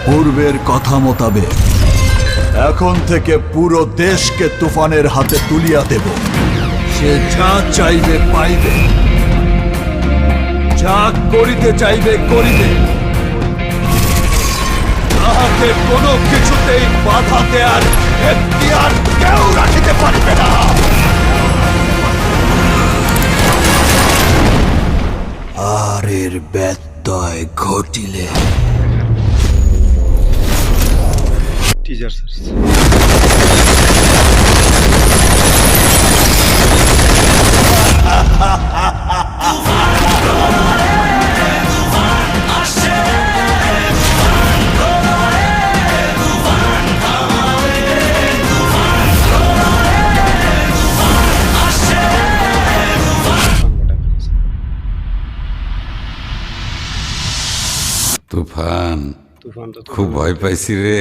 পূর্বের কথা মোতাবেক এখন থেকে পুরো দেশকে তুফানের হাতে তুলিয়া দেব। সে যা চাইবে পাইবে, যা করিতে চাইবে করিবে, তাহাকে কোনো কিছুতেই বাধা দেয়ার এখতিয়ার কেউ রাখিতে পারিবে না। আর এর ব্যত্যয় ঘটিলে টিজার সার্চ তুফান তুফান তো খুব ভয় পাইছি রে।